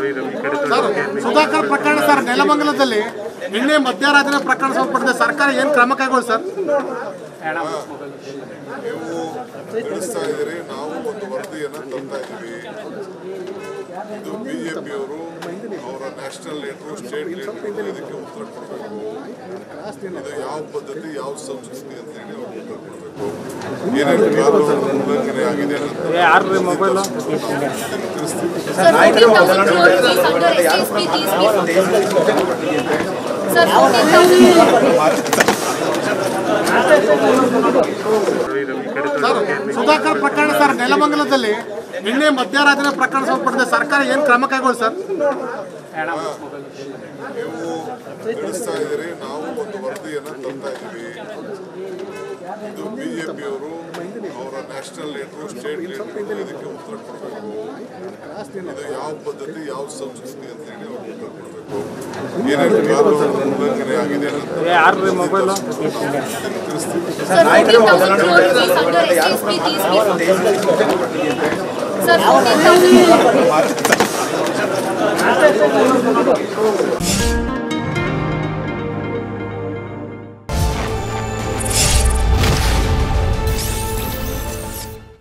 Sir Sudhakar ಪ್ರಕರಣ sir ನೆಲಮಂಗಲದಲ್ಲಿ ನಿನ್ನೆ ಮಧ್ಯರಾತ್ರಿ ಪ್ರಕರಣ ಸಂಬಂಧಪಟ್ಟ ಸರ್ಕಾರ ಏನು ಕ್ರಮ ಕೈಗೊಳ್ಳಿ ಸರ್? ನೀವು ತಿಳಿಸ್ತಾ ಇದ್ದೀರಿ, ನಾವು ಒಂದು ವರದಿಯನ್ನು ತರ್ತಾ ಇದ್ದೀವಿ. ಇದು ಬಿಜೆಪಿಯವರು ಅವರ ನ್ಯಾಷನಲ್ ಲೀಡರು ಸ್ಟೇಟ್ ಲೀಡರ್ಗಳು ಇದಕ್ಕೆ ಉತ್ತರ ಕೊಡಬೇಕು. ಇದು ಯಾವ ಪದ್ಧತಿ ಯಾವ ಸಂಸ್ಕೃತಿ ಅಂತ ಹೇಳಿ ಅವ್ರು ಉತ್ತರ ಕೊಡಬೇಕು. ಏನೇನು ಕಾನೂನು ಉಲ್ಲಂಘನೆ ಆಗಿದೆ ಸುಧಾಕರ್ ಪ್ರಕರಣ ಸರ್ ನೆಲಮಂಗಲದಲ್ಲಿ ನಿನ್ನೆ ಮಧ್ಯರಾತ್ರಿ ಪ್ರಕರಣ ಸಂಬಂಧಪಟ್ಟ ಸರ್ಕಾರ ಏನು ಕ್ರಮ ಕೈಗೊಳ್ಳಿ ಸರ್? ನೀವು ತಿಳಿಸ್ತಾ ಇದ್ದೀರಿ, ನಾವು ಒಂದು ವರದಿಯನ್ನು ತರ್ತಾ ಇದ್ದೀವಿ. ಇದು ಬಿಜೆಪಿಯವರು ಅವರ ನ್ಯಾಷನಲ್ ಲೀಡರು ಸ್ಟೇಟ್ ಲೀಡರ್ಗಳು ಇದಕ್ಕೆ ಉತ್ತರ ಕೊಡಬೇಕು. ಇದು ಯಾವ ಪದ್ಧತಿ ಯಾವ ಸಂಸ್ಕೃತಿ ಅಂತ ಹೇಳಿ ಅವ್ರು ಉತ್ತರ ಕೊಡಬೇಕು. ಏನೇನು ಕಾನೂನು ಉಲ್ಲಂಘನೆ ಆಗಿದೆ ಸರ್